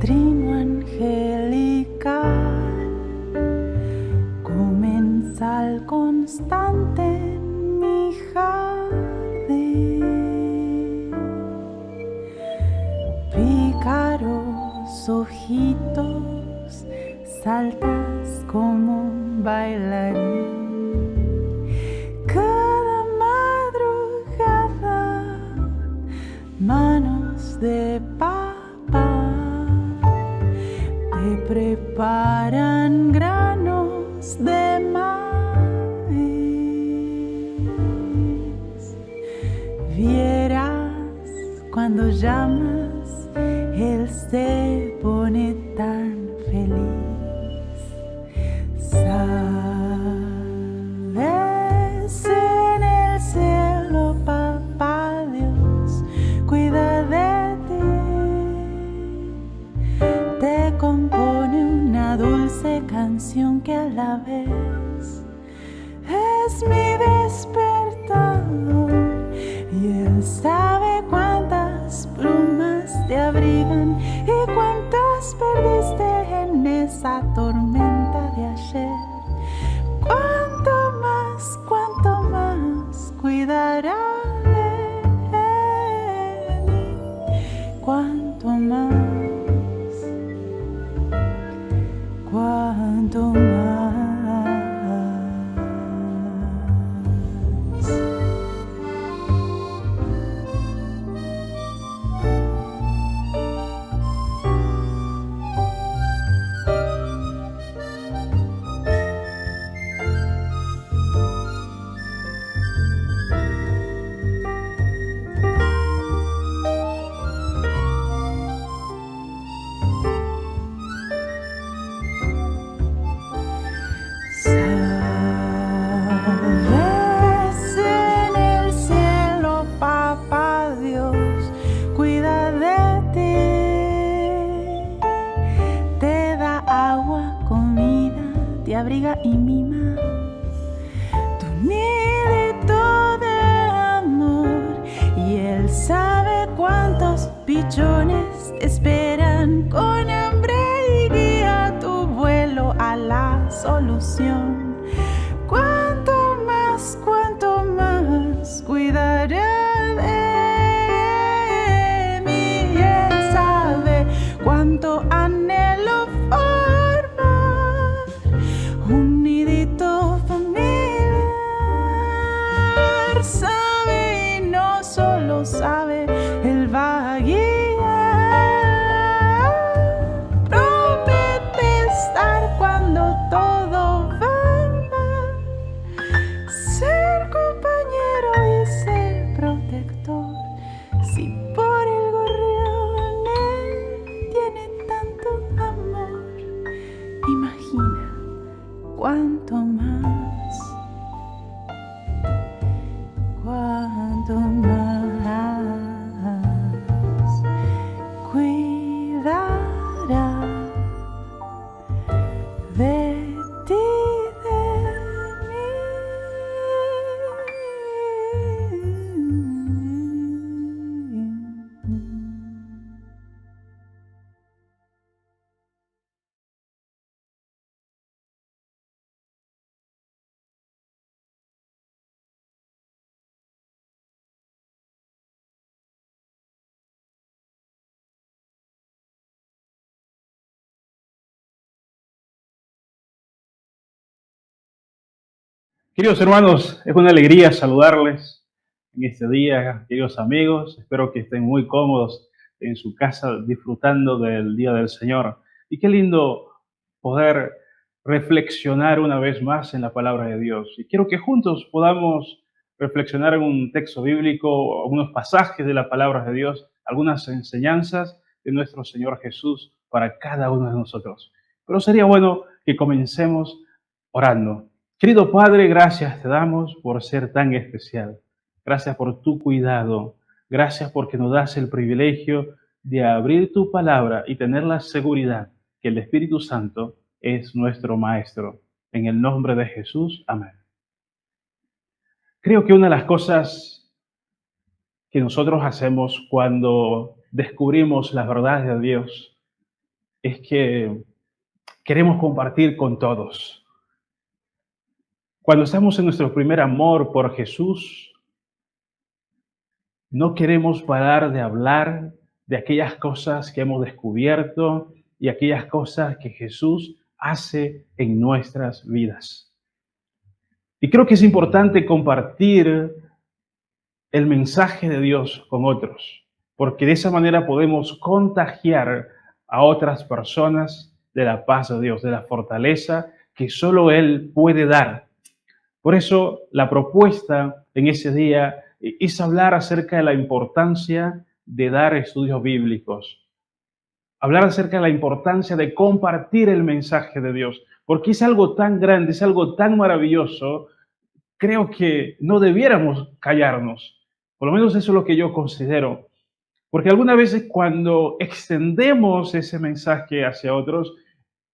trino angelical, comensal constante en mi jardín, pícaros ojitos, saltas como un bailarín. Cada madrugada, manos de papá te preparan granos de maíz. Vieras cuando llamas, él se pone tan feliz. Sabes, en el cielo, papá Dios cuida de ti, te compone una dulce canción que a la vez es mi despertador, y él sabe cuántas plumas te abrigan y cuántas perdiste en esa tormenta de ayer. Cuánto más cuidará de mí, cuánto más. Abriga y mima tu nidito de amor, y él sabe cuántos pichones te esperan con hambre y guía tu vuelo a la solución. Cuánto más cuidará de mí, y él sabe cuánto anhelo un nidito familiar. Sabe y no solo sabe, él va a guiar. Promete estar cuando todo va mal, ser compañero y ser protector. Si por el gorrión él tiene tanto Queridos hermanos, es una alegría saludarles en este día, queridos amigos. Espero que estén muy cómodos en su casa disfrutando del Día del Señor. Y qué lindo poder reflexionar una vez más en la palabra de Dios. Y quiero que juntos podamos reflexionar en un texto bíblico, algunos pasajes de la palabra de Dios, algunas enseñanzas de nuestro Señor Jesús para cada uno de nosotros. Pero sería bueno que comencemos orando. Querido Padre, gracias te damos por ser tan especial. Gracias por tu cuidado. Gracias porque nos das el privilegio de abrir tu palabra y tener la seguridad que el Espíritu Santo es nuestro Maestro. En el nombre de Jesús, amén. Creo que una de las cosas que nosotros hacemos cuando descubrimos las verdades de Dios es que queremos compartir con todos. Cuando estamos en nuestro primer amor por Jesús, no queremos parar de hablar de aquellas cosas que hemos descubierto y aquellas cosas que Jesús hace en nuestras vidas. Y creo que es importante compartir el mensaje de Dios con otros, porque de esa manera podemos contagiar a otras personas de la paz de Dios, de la fortaleza que solo Él puede dar. Por eso la propuesta en ese día es hablar acerca de la importancia de dar estudios bíblicos, hablar acerca de la importancia de compartir el mensaje de Dios, porque es algo tan grande, es algo tan maravilloso. Creo que no debiéramos callarnos, por lo menos eso es lo que yo considero, porque algunas veces cuando extendemos ese mensaje hacia otros,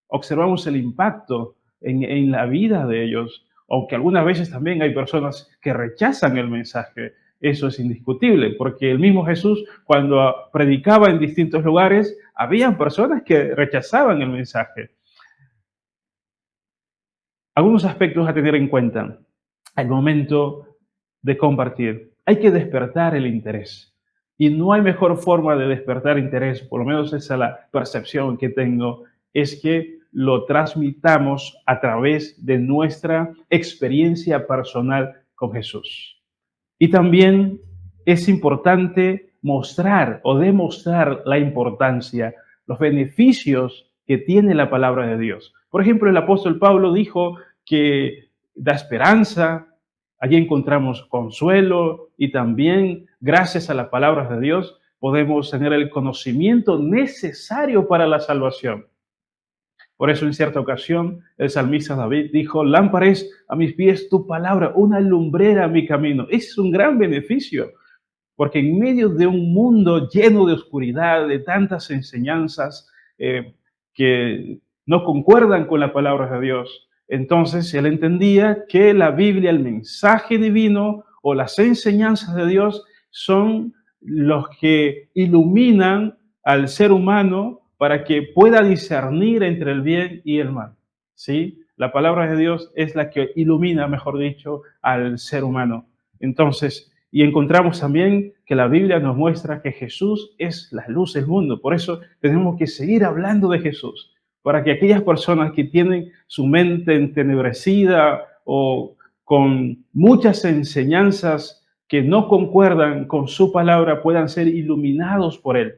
observamos el impacto en la vida de ellos, aunque algunas veces también hay personas que rechazan el mensaje. Eso es indiscutible, porque el mismo Jesús, cuando predicaba en distintos lugares, había personas que rechazaban el mensaje. Algunos aspectos a tener en cuenta al momento de compartir. Hay que despertar el interés. Y no hay mejor forma de despertar interés, por lo menos esa es la percepción que tengo, es que lo transmitamos a través de nuestra experiencia personal con Jesús. Y también es importante mostrar o demostrar la importancia, los beneficios que tiene la palabra de Dios. Por ejemplo, el apóstol Pablo dijo que da esperanza, allí encontramos consuelo y también, gracias a las palabras de Dios, podemos tener el conocimiento necesario para la salvación. Por eso en cierta ocasión el salmista David dijo, lámpara es a mis pies tu palabra, una lumbrera a mi camino. Es un gran beneficio, porque en medio de un mundo lleno de oscuridad, de tantas enseñanzas que no concuerdan con la palabra de Dios, entonces él entendía que la Biblia, el mensaje divino o las enseñanzas de Dios son los que iluminan al ser humano para que pueda discernir entre el bien y el mal. ¿Sí? La palabra de Dios es la que ilumina, mejor dicho, al ser humano. Entonces, y encontramos también que la Biblia nos muestra que Jesús es la luz del mundo. Por eso tenemos que seguir hablando de Jesús, para que aquellas personas que tienen su mente entenebrecida o con muchas enseñanzas que no concuerdan con su palabra puedan ser iluminados por Él.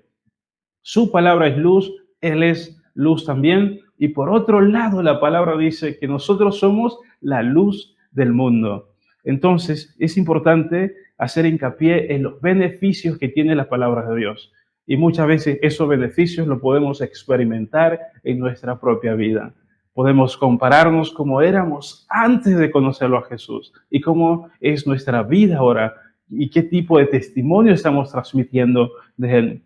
Su palabra es luz, Él es luz también. Y por otro lado, la palabra dice que nosotros somos la luz del mundo. Entonces, es importante hacer hincapié en los beneficios que tiene la palabra de Dios. Y muchas veces esos beneficios los podemos experimentar en nuestra propia vida. Podemos compararnos cómo éramos antes de conocerlo a Jesús y cómo es nuestra vida ahora y qué tipo de testimonio estamos transmitiendo de Él.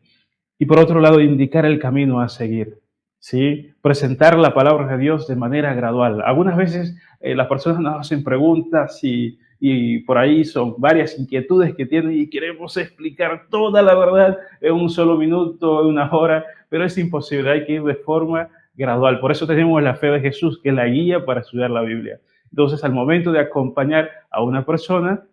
Y por otro lado, indicar el camino a seguir, ¿sí? Presentar la palabra de Dios de manera gradual. Algunas veces las personas nos hacen preguntas y por ahí son varias inquietudes que tienen y queremos explicar toda la verdad en un solo minuto, en una hora, pero es imposible, hay que ir de forma gradual. Por eso tenemos la fe de Jesús, que es la guía para estudiar la Biblia. Entonces, al momento de acompañar a una persona,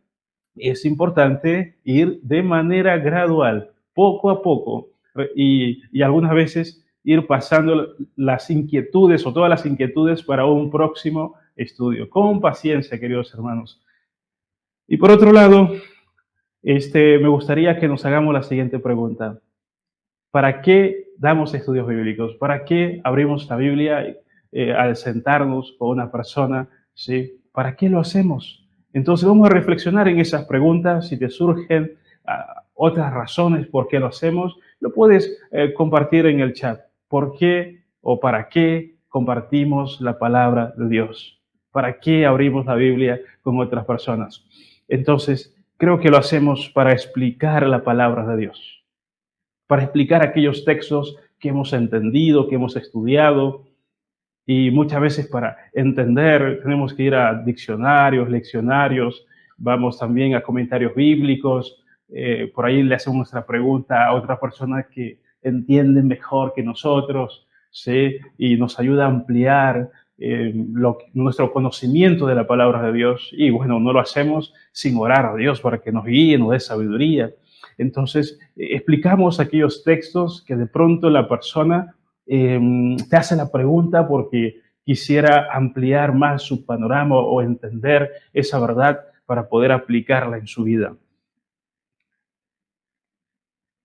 es importante ir de manera gradual, poco a poco, y algunas veces ir pasando las inquietudes o todas las inquietudes para un próximo estudio. Con paciencia, queridos hermanos. Y por otro lado, me gustaría que nos hagamos la siguiente pregunta. ¿Para qué damos estudios bíblicos? ¿Para qué abrimos la Biblia al sentarnos con una persona? ¿Sí? ¿Para qué lo hacemos? Entonces vamos a reflexionar en esas preguntas. Si te surgen otras razones por qué lo hacemos, lo puedes compartir en el chat. ¿Por qué o para qué compartimos la palabra de Dios? ¿Para qué abrimos la Biblia con otras personas? Entonces, creo que lo hacemos para explicar la palabra de Dios, para explicar aquellos textos que hemos entendido, que hemos estudiado, y muchas veces para entender tenemos que ir a diccionarios, leccionarios, vamos también a comentarios bíblicos, por ahí le hacemos nuestra pregunta a otras personas que entienden mejor que nosotros, ¿sí? Y nos ayuda a ampliar nuestro conocimiento de la palabra de Dios. Y bueno, no lo hacemos sin orar a Dios para que nos guíe, nos dé sabiduría. Entonces, explicamos aquellos textos que de pronto la persona te hace la pregunta porque quisiera ampliar más su panorama o entender esa verdad para poder aplicarla en su vida.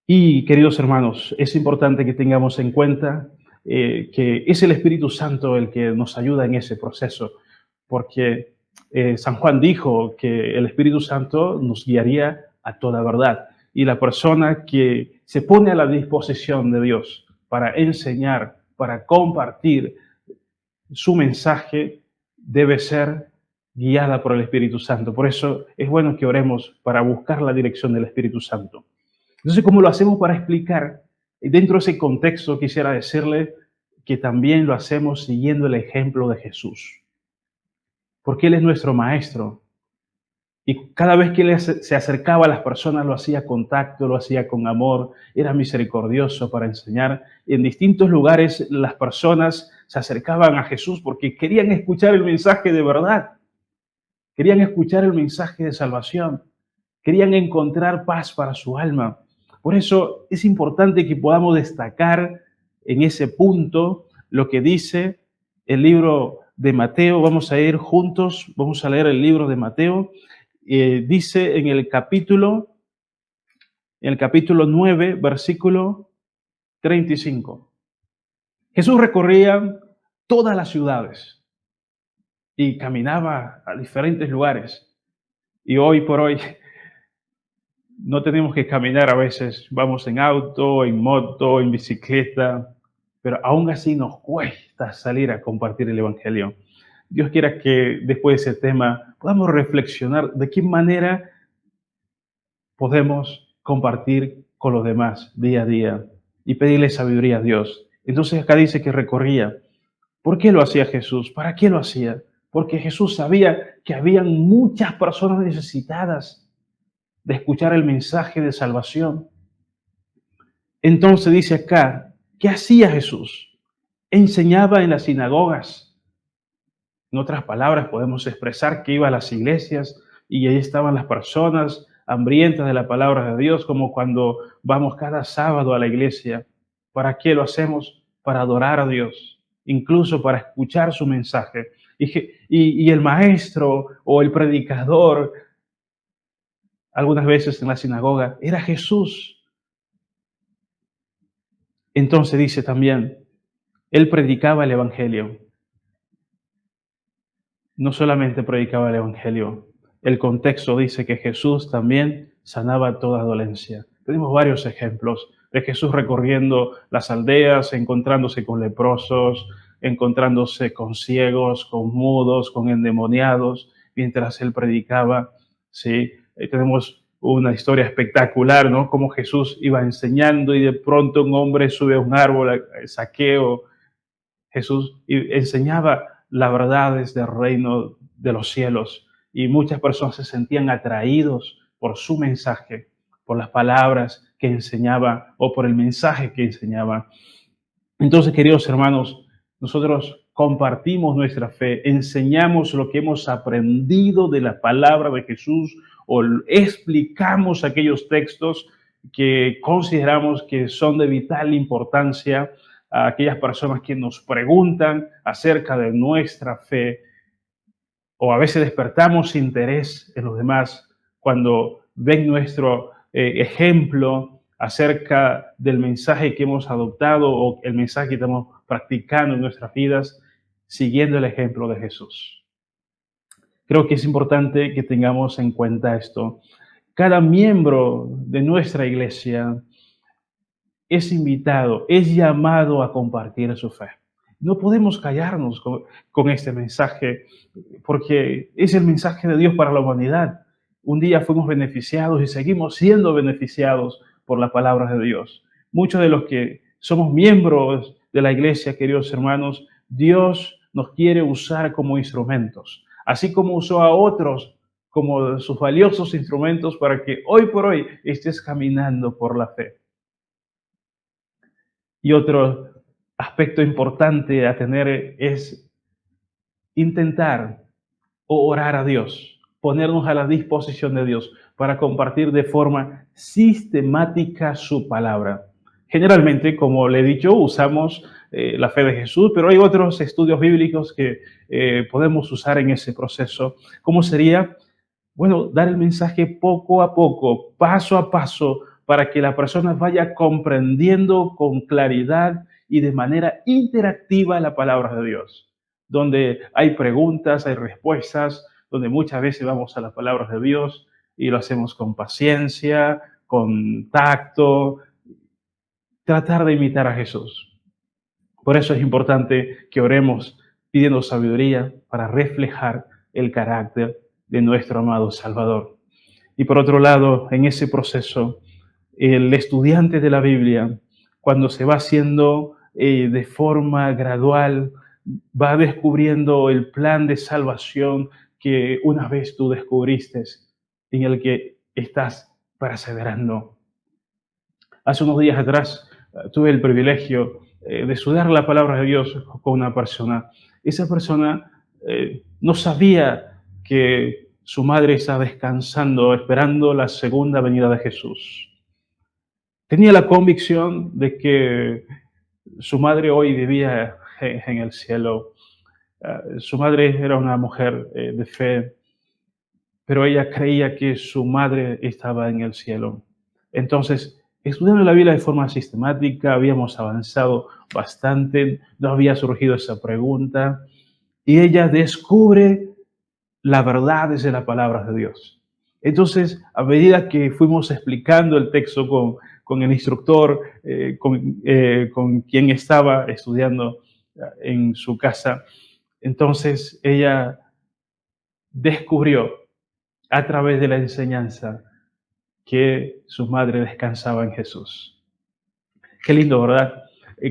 Y, queridos hermanos, es importante que tengamos en cuenta que es el Espíritu Santo el que nos ayuda en ese proceso, porque San Juan dijo que el Espíritu Santo nos guiaría a toda verdad. Y la persona que se pone a la disposición de Dios para enseñar, para compartir su mensaje, debe ser guiada por el Espíritu Santo. Por eso es bueno que oremos para buscar la dirección del Espíritu Santo. Entonces, ¿cómo lo hacemos para explicar? Dentro de ese contexto quisiera decirle que también lo hacemos siguiendo el ejemplo de Jesús, porque Él es nuestro maestro. Y cada vez que Él se acercaba a las personas, lo hacía con tacto, lo hacía con amor, era misericordioso para enseñar. Y en distintos lugares las personas se acercaban a Jesús porque querían escuchar el mensaje de verdad, querían escuchar el mensaje de salvación, querían encontrar paz para su alma. Por eso es importante que podamos destacar en ese punto lo que dice el libro de Mateo. Vamos a ir juntos, vamos a leer el libro de Mateo. Dice en el capítulo 9, versículo 35. Jesús recorría todas las ciudades y caminaba a diferentes lugares. Y hoy por hoy no tenemos que caminar a veces, vamos en auto, en moto, en bicicleta, pero aún así nos cuesta salir a compartir el Evangelio. Dios quiera que después de ese tema podamos reflexionar de qué manera podemos compartir con los demás día a día y pedirle sabiduría a Dios. Entonces acá dice que recorría. ¿Por qué lo hacía Jesús? ¿Para qué lo hacía? Porque Jesús sabía que habían muchas personas necesitadas de escuchar el mensaje de salvación. Entonces dice acá, ¿qué hacía Jesús? Enseñaba en las sinagogas. En otras palabras, podemos expresar que iba a las iglesias y ahí estaban las personas hambrientas de la palabra de Dios, como cuando vamos cada sábado a la iglesia. ¿Para qué lo hacemos? Para adorar a Dios, incluso para escuchar su mensaje. Y el maestro o el predicador, algunas veces en la sinagoga, era Jesús. Entonces dice también, Él predicaba el Evangelio. No solamente predicaba el Evangelio, el contexto dice que Jesús también sanaba toda dolencia. Tenemos varios ejemplos de Jesús recorriendo las aldeas, encontrándose con leprosos, encontrándose con ciegos, con mudos, con endemoniados, mientras Él predicaba. ¿Sí? Tenemos una historia espectacular, ¿no? Como Jesús iba enseñando y de pronto un hombre sube a un árbol, Zaqueo. Jesús enseñaba las verdades del reino de los cielos y muchas personas se sentían atraídos por su mensaje, por las palabras que enseñaba o por el mensaje que enseñaba. Entonces, queridos hermanos, nosotros compartimos nuestra fe, enseñamos lo que hemos aprendido de la palabra de Jesús o explicamos aquellos textos que consideramos que son de vital importancia a aquellas personas que nos preguntan acerca de nuestra fe, o a veces despertamos interés en los demás cuando ven nuestro ejemplo acerca del mensaje que hemos adoptado o el mensaje que estamos practicando en nuestras vidas, siguiendo el ejemplo de Jesús. Creo que es importante que tengamos en cuenta esto. Cada miembro de nuestra iglesia es invitado, es llamado a compartir su fe. No podemos callarnos con este mensaje, porque es el mensaje de Dios para la humanidad. Un día fuimos beneficiados y seguimos siendo beneficiados por la palabra de Dios. Muchos de los que somos miembros de la iglesia, queridos hermanos, Dios nos quiere usar como instrumentos, así como usó a otros como sus valiosos instrumentos para que hoy por hoy estés caminando por la fe. Y otro aspecto importante a tener es intentar orar a Dios, ponernos a la disposición de Dios para compartir de forma sistemática su palabra. Generalmente, como le he dicho, usamos la fe de Jesús, pero hay otros estudios bíblicos que podemos usar en ese proceso. ¿Cómo sería? Bueno, dar el mensaje poco a poco, paso a paso, para que la persona vaya comprendiendo con claridad y de manera interactiva la palabra de Dios, donde hay preguntas, hay respuestas, donde muchas veces vamos a las palabras de Dios y lo hacemos con paciencia, con tacto, tratar de imitar a Jesús. Por eso es importante que oremos pidiendo sabiduría para reflejar el carácter de nuestro amado Salvador. Y por otro lado, en ese proceso, el estudiante de la Biblia, cuando se va haciendo de forma gradual, va descubriendo el plan de salvación que una vez tú descubriste, en el que estás perseverando. Hace unos días atrás tuve el privilegio de estudiar la palabra de Dios con una persona. Esa persona no sabía que su madre estaba descansando, esperando la segunda venida de Jesús. Tenía la convicción de que su madre hoy vivía en el cielo. Su madre era una mujer de fe, pero ella creía que su madre estaba en el cielo. Entonces, estudiando la Biblia de forma sistemática, habíamos avanzado bastante, no había surgido esa pregunta, y ella descubre la verdad desde la palabra de Dios. Entonces, a medida que fuimos explicando el texto con el instructor, con quien estaba estudiando en su casa, entonces ella descubrió a través de la enseñanza que su madre descansaba en Jesús. Qué lindo, ¿verdad?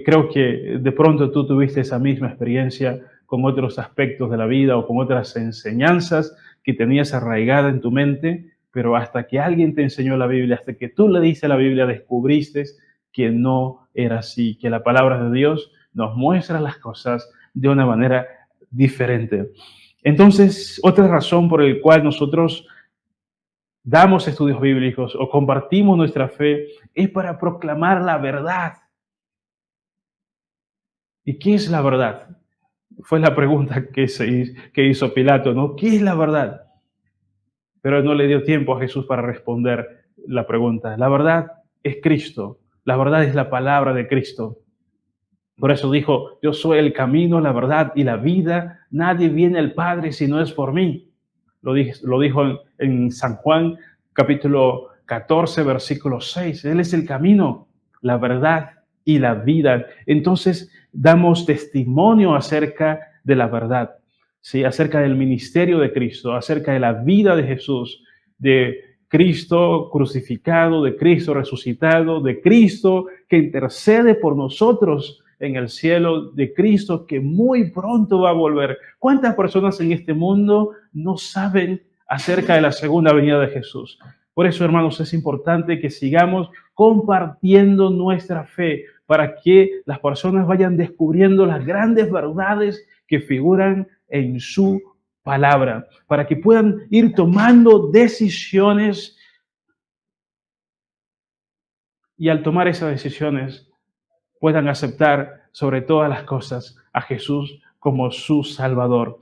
Creo que de pronto tú tuviste esa misma experiencia con otros aspectos de la vida o con otras enseñanzas que tenías arraigada en tu mente, pero hasta que alguien te enseñó la Biblia, hasta que tú le diste la Biblia, descubriste que no era así, que la palabra de Dios nos muestra las cosas de una manera diferente. Entonces, otra razón por la cual nosotros damos estudios bíblicos o compartimos nuestra fe es para proclamar la verdad. ¿Y qué es la verdad? Fue la pregunta que hizo Pilato, ¿no? ¿Qué es la verdad? Pero no le dio tiempo a Jesús para responder la pregunta. La verdad es Cristo. La verdad es la palabra de Cristo. Por eso dijo, yo soy el camino, la verdad y la vida. Nadie viene al Padre si no es por mí. Lo dijo en San Juan, capítulo 14, versículo 6. Él es el camino, la verdad y la vida. Entonces, damos testimonio acerca de la verdad, ¿sí? Acerca del ministerio de Cristo, acerca de la vida de Jesús, de Cristo crucificado, de Cristo resucitado, de Cristo que intercede por nosotros en el cielo, de Cristo que muy pronto va a volver. ¿Cuántas personas en este mundo no saben acerca de la segunda venida de Jesús? Por eso, hermanos, es importante que sigamos compartiendo nuestra fe para que las personas vayan descubriendo las grandes verdades que figuran en su palabra, para que puedan ir tomando decisiones y al tomar esas decisiones puedan aceptar sobre todas las cosas a Jesús como su Salvador.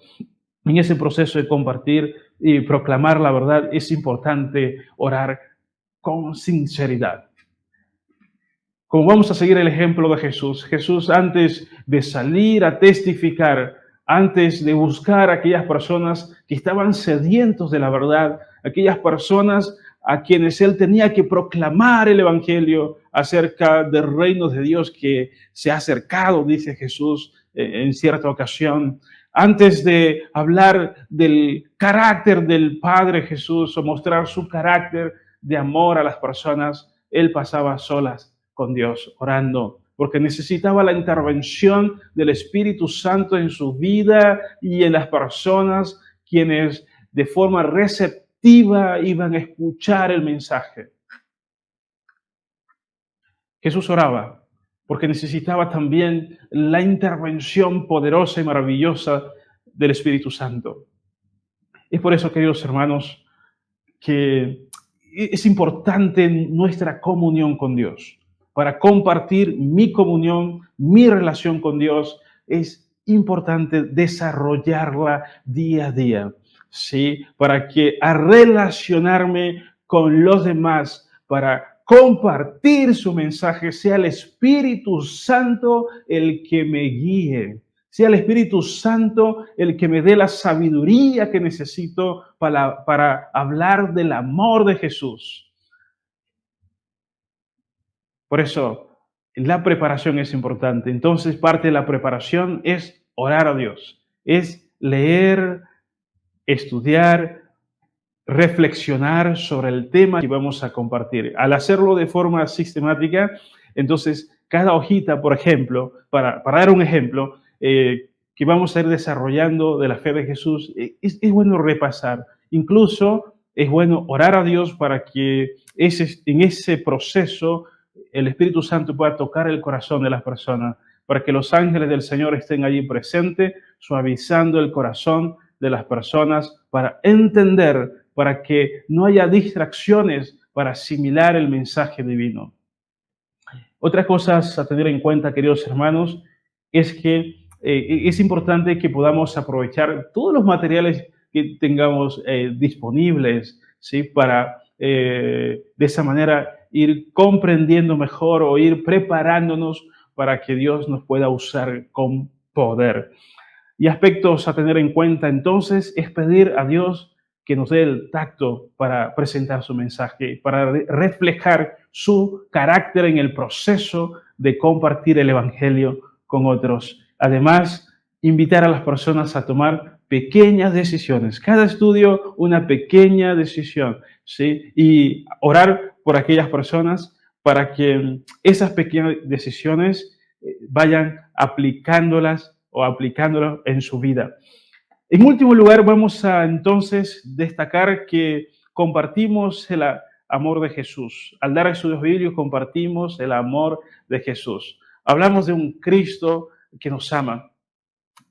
En ese proceso de compartir y proclamar la verdad es importante orar con sinceridad. Como vamos a seguir el ejemplo de Jesús, Jesús antes de salir a testificar, antes de buscar a aquellas personas que estaban sedientos de la verdad, aquellas personas a quienes él tenía que proclamar el evangelio acerca del reino de Dios que se ha acercado, dice Jesús en cierta ocasión. Antes de hablar del carácter del Padre Jesús o mostrar su carácter de amor a las personas, él pasaba solas con Dios, orando, porque necesitaba la intervención del Espíritu Santo en su vida y en las personas quienes de forma receptiva iban a escuchar el mensaje. Jesús oraba porque necesitaba también la intervención poderosa y maravillosa del Espíritu Santo. Es por eso, queridos hermanos, que es importante nuestra comunión con Dios. Para compartir mi comunión, mi relación con Dios, es importante desarrollarla día a día, ¿sí? Para que al relacionarme con los demás, para compartir su mensaje, sea el Espíritu Santo el que me guíe, sea el Espíritu Santo el que me dé la sabiduría que necesito para hablar del amor de Jesús. Por eso, la preparación es importante. Entonces, parte de la preparación es orar a Dios, es leer, estudiar, reflexionar sobre el tema que vamos a compartir. Al hacerlo de forma sistemática, entonces, cada hojita, por ejemplo, para dar un ejemplo, que vamos a ir desarrollando de la fe de Jesús, es bueno repasar. Incluso es bueno orar a Dios para que en ese proceso el Espíritu Santo pueda tocar el corazón de las personas, para que los ángeles del Señor estén allí presentes, suavizando el corazón de las personas para entender, para que no haya distracciones para asimilar el mensaje divino. Otras cosas a tener en cuenta, queridos hermanos, es que es importante que podamos aprovechar todos los materiales que tengamos disponibles, ¿sí? Para de esa manera ir comprendiendo mejor o ir preparándonos para que Dios nos pueda usar con poder. Y aspectos a tener en cuenta entonces es pedir a Dios que nos dé el tacto para presentar su mensaje, para reflejar su carácter en el proceso de compartir el evangelio con otros. Además, invitar a las personas a tomar pequeñas decisiones. Cada estudio, una pequeña decisión, ¿sí? Y orar por aquellas personas para que esas pequeñas decisiones vayan aplicándolas o aplicándolo en su vida. En último lugar, vamos a entonces destacar que compartimos el amor de Jesús. Al dar estudios bíblicos, compartimos el amor de Jesús. Hablamos de un Cristo que nos ama,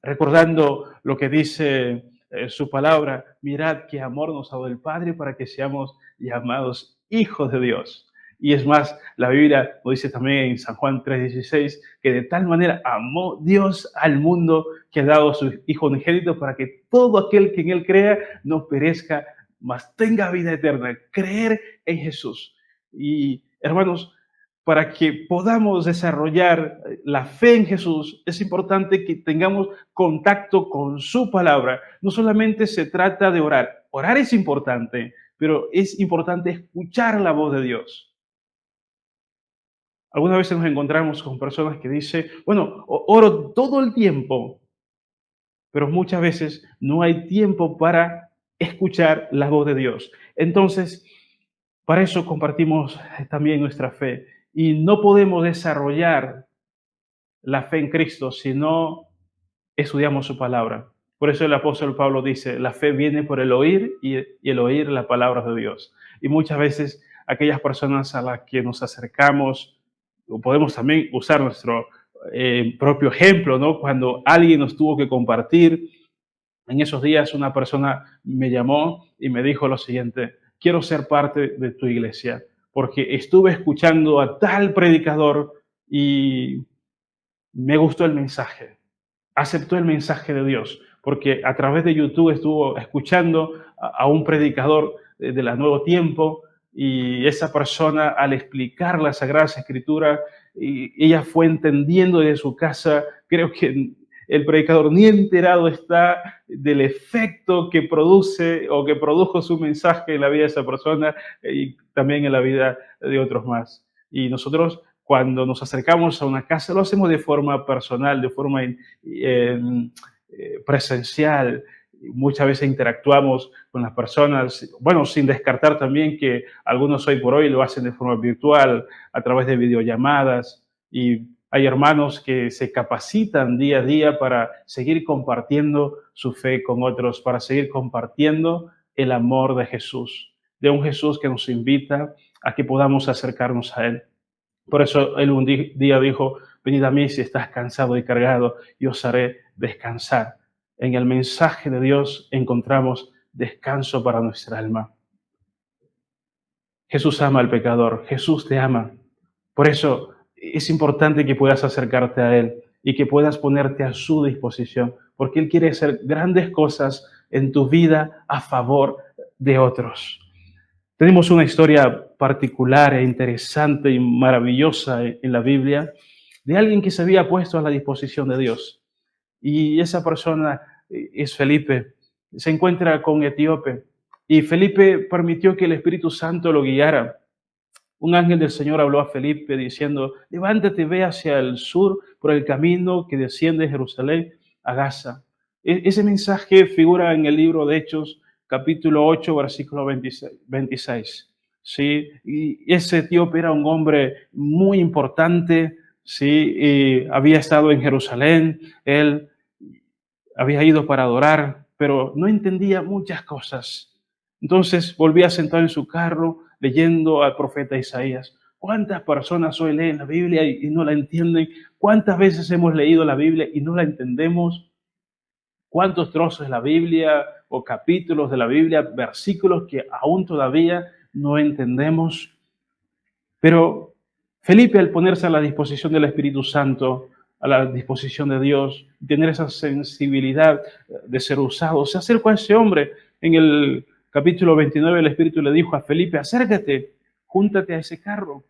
recordando lo que dice su palabra: mirad qué amor nos ha dado el Padre para que seamos llamados hijos de Dios. Y es más, la Biblia lo dice también en San Juan 3:16, que de tal manera amó Dios al mundo que ha dado a su Hijo unigénito para que todo aquel que en Él crea no perezca, mas tenga vida eterna. Creer en Jesús. Y hermanos, para que podamos desarrollar la fe en Jesús, es importante que tengamos contacto con su palabra. No solamente se trata de orar. Orar es importante, pero es importante escuchar la voz de Dios. Algunas veces nos encontramos con personas que dicen, bueno, oro todo el tiempo, pero muchas veces no hay tiempo para escuchar la voz de Dios. Entonces, para eso compartimos también nuestra fe. Y no podemos desarrollar la fe en Cristo si no estudiamos su palabra. Por eso el apóstol Pablo dice, la fe viene por el oír y el oír la palabra de Dios. Y muchas veces aquellas personas a las que nos acercamos, o podemos también usar nuestro propio ejemplo, ¿no? Cuando alguien nos tuvo que compartir, en esos días una persona me llamó y me dijo lo siguiente: quiero ser parte de tu iglesia, porque estuve escuchando a tal predicador y me gustó el mensaje, aceptó el mensaje de Dios, porque a través de YouTube estuvo escuchando a un predicador de la Nuevo Tiempo, y esa persona, al explicar las Sagradas Escrituras, y ella fue entendiendo desde su casa. Creo que el predicador ni enterado está del efecto que produce o que produjo su mensaje en la vida de esa persona y también en la vida de otros más. Y nosotros, cuando nos acercamos a una casa, lo hacemos de forma personal, de forma presencial. Muchas veces interactuamos con las personas, bueno, sin descartar también que algunos hoy por hoy lo hacen de forma virtual, a través de videollamadas, y hay hermanos que se capacitan día a día para seguir compartiendo su fe con otros, para seguir compartiendo el amor de Jesús, de un Jesús que nos invita a que podamos acercarnos a Él. Por eso Él un día dijo: venid a mí si estás cansado y cargado, y os haré descansar. En el mensaje de Dios encontramos descanso para nuestra alma. Jesús ama al pecador, Jesús te ama. Por eso es importante que puedas acercarte a Él y que puedas ponerte a su disposición, porque Él quiere hacer grandes cosas en tu vida a favor de otros. Tenemos una historia particular e interesante y maravillosa en la Biblia de alguien que se había puesto a la disposición de Dios. Y esa persona es Felipe. Se encuentra con Etíope y Felipe permitió que el Espíritu Santo lo guiara. Un ángel del Señor habló a Felipe diciendo: levántate, ve hacia el sur por el camino que desciende de Jerusalén a Gaza. Ese mensaje figura en el libro de Hechos, capítulo 8, versículo 26. ¿Sí? Y ese etíope era un hombre muy importante, ¿sí? Y había estado en Jerusalén, él había ido para adorar, pero no entendía muchas cosas. Entonces volvía sentado en su carro leyendo al profeta Isaías. ¿Cuántas personas hoy leen la Biblia y no la entienden? ¿Cuántas veces hemos leído la Biblia y no la entendemos? ¿Cuántos trozos de la Biblia o capítulos de la Biblia, versículos que aún todavía no entendemos? Pero Felipe, al ponerse a la disposición del Espíritu Santo, a la disposición de Dios, tener esa sensibilidad de ser usado, se acercó a ese hombre. En el capítulo 29 el Espíritu le dijo a Felipe: acércate, júntate a ese carro.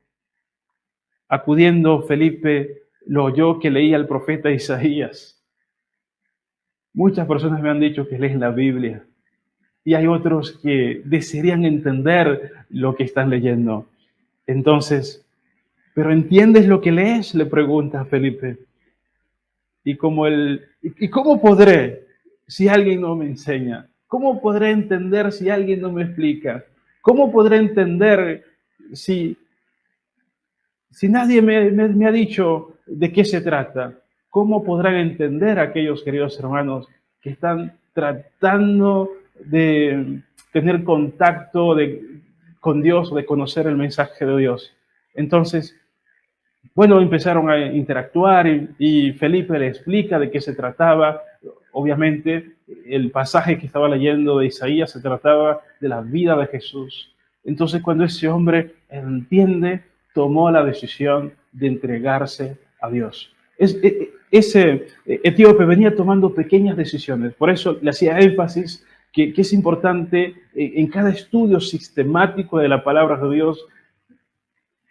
Acudiendo, Felipe lo oyó que leía el profeta Isaías. Muchas personas me han dicho que leen la Biblia y hay otros que desearían entender lo que están leyendo. Entonces, ¿pero entiendes lo que lees?, le pregunta a Felipe. ¿Y cómo podré si alguien no me enseña? ¿Cómo podré entender si alguien no me explica? ¿Cómo podré entender si nadie me ha dicho de qué se trata? ¿Cómo podrán entender aquellos queridos hermanos que están tratando de tener contacto con Dios, de conocer el mensaje de Dios? Entonces, bueno, empezaron a interactuar y Felipe le explica de qué se trataba. Obviamente, el pasaje que estaba leyendo de Isaías se trataba de la vida de Jesús. Entonces, cuando ese hombre entiende, tomó la decisión de entregarse a Dios. Ese etíope venía tomando pequeñas decisiones. Por eso le hacía énfasis que es importante en cada estudio sistemático de la palabra de Dios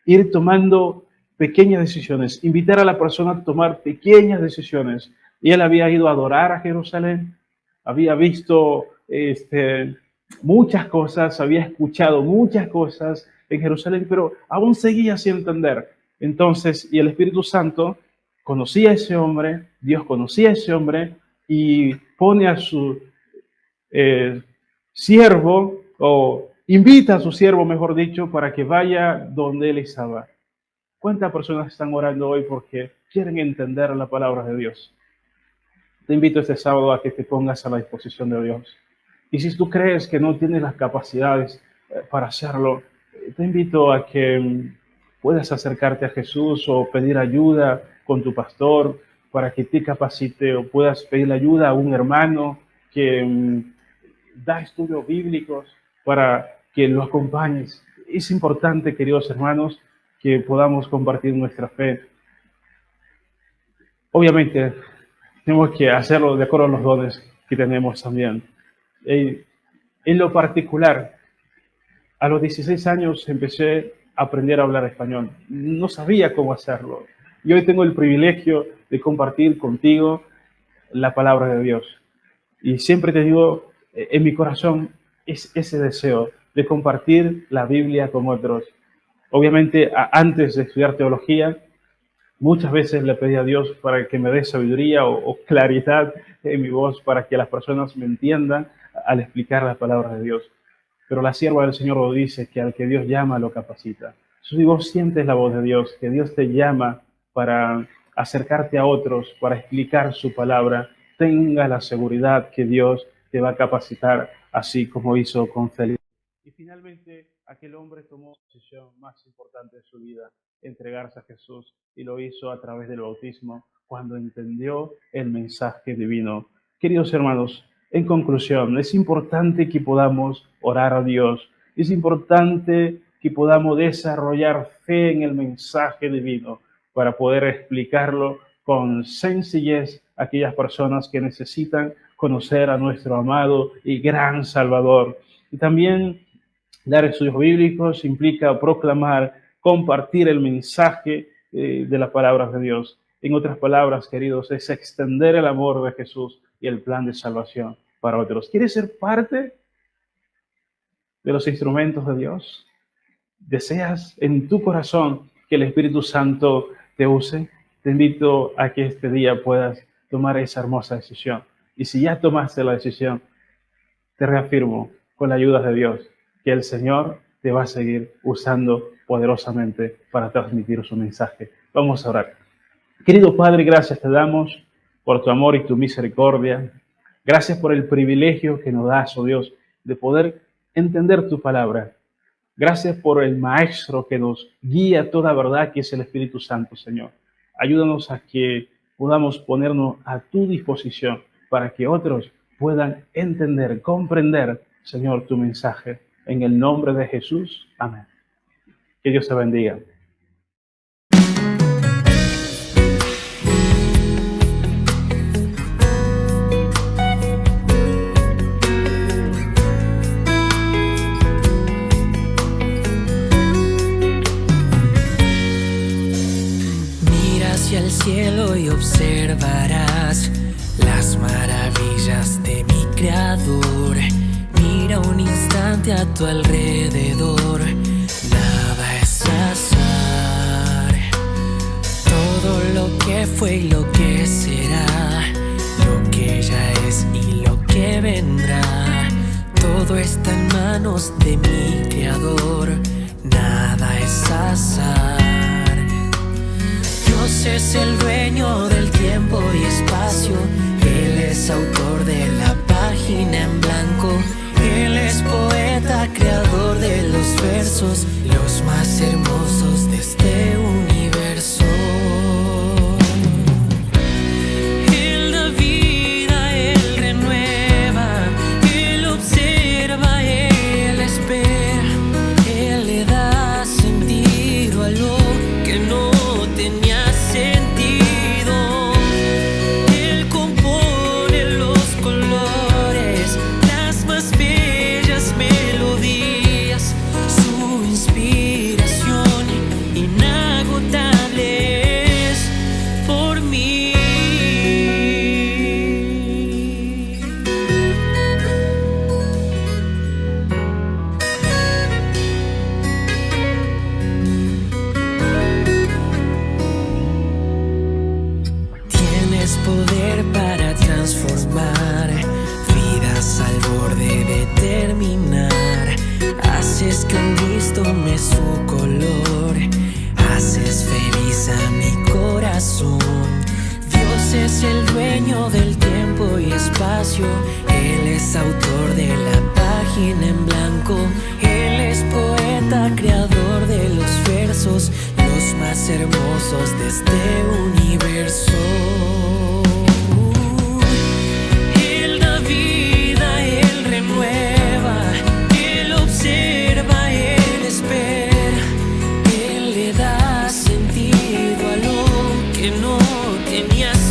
ir tomando pequeñas decisiones, invitar a la persona a tomar pequeñas decisiones. Y él había ido a adorar a Jerusalén, había visto muchas cosas, había escuchado muchas cosas en Jerusalén, pero aún seguía sin entender. Entonces, y el Espíritu Santo conocía a ese hombre, Dios conocía a ese hombre, y pone a su siervo, o invita a su siervo, mejor dicho, para que vaya donde él estaba. ¿Cuántas personas están orando hoy porque quieren entender la palabra de Dios? Te invito este sábado a que te pongas a la disposición de Dios. Y si tú crees que no tienes las capacidades para hacerlo, te invito a que puedas acercarte a Jesús o pedir ayuda con tu pastor para que te capacite, o puedas pedir ayuda a un hermano que da estudios bíblicos para que lo acompañes. Es importante, queridos hermanos, que podamos compartir nuestra fe. Obviamente, tenemos que hacerlo de acuerdo a los dones que tenemos también. Eh, en lo particular, a los 16 años empecé a aprender a hablar español. No sabía cómo hacerlo. Y hoy tengo el privilegio de compartir contigo la palabra de Dios. Y siempre te digo, en mi corazón es ese deseo de compartir la Biblia con otros. Obviamente, antes de estudiar teología, muchas veces le pedí a Dios para que me dé sabiduría o claridad en mi voz para que las personas me entiendan al explicar la palabra de Dios. Pero la sierva del Señor lo dice, que al que Dios llama lo capacita. Si vos sientes la voz de Dios, que Dios te llama para acercarte a otros, para explicar su palabra, tenga la seguridad que Dios te va a capacitar, así como hizo con Felipe. Y finalmente, aquel hombre tomó la decisión más importante de su vida, entregarse a Jesús, y lo hizo a través del bautismo, cuando entendió el mensaje divino. Queridos hermanos, en conclusión, es importante que podamos orar a Dios, es importante que podamos desarrollar fe en el mensaje divino para poder explicarlo con sencillez a aquellas personas que necesitan conocer a nuestro amado y gran Salvador. Y también dar estudios bíblicos implica proclamar, compartir el mensaje de las palabras de Dios. En otras palabras, queridos, es extender el amor de Jesús y el plan de salvación para otros. ¿Quieres ser parte de los instrumentos de Dios? ¿Deseas en tu corazón que el Espíritu Santo te use? Te invito a que este día puedas tomar esa hermosa decisión. Y si ya tomaste la decisión, te reafirmo con la ayuda de Dios que el Señor te va a seguir usando poderosamente para transmitir su mensaje. Vamos a orar. Querido Padre, gracias te damos por tu amor y tu misericordia. Gracias por el privilegio que nos das, oh Dios, de poder entender tu palabra. Gracias por el Maestro que nos guía a toda verdad, que es el Espíritu Santo, Señor. Ayúdanos a que podamos ponernos a tu disposición para que otros puedan entender, comprender, Señor, tu mensaje. En el nombre de Jesús. Amén. Que Dios te bendiga. Hacia el cielo y observarás las maravillas de mi Creador. Mira un instante a tu alrededor, nada es azar. Todo lo que fue y lo que será, lo que ya es y lo que vendrá, todo está en manos de mi Creador, nada es azar. Dios es el dueño del tiempo y espacio, Él es autor de la página en blanco, Él es poeta, creador de los versos, los más hermosos de este universo. Él da vida, Él renueva, Él observa, Él espera, Él le da sentido a lo que no tenía sentido. Él compone los colores, las más bellas melodías, su inspiración inagotable es por mí. Tienes poder para transformar vidas al borde de terminar. Haces que un Cristo tome su color, haces feliz a mi corazón. Dios es el dueño del tiempo y espacio, Él es autor de la página en blanco, Él es poeta, creador de los versos, los más hermosos de este universo. Él da vida, Él renueva, Él observa, Él espera, Él le da sentido a lo que no tenía sentido.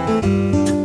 Thank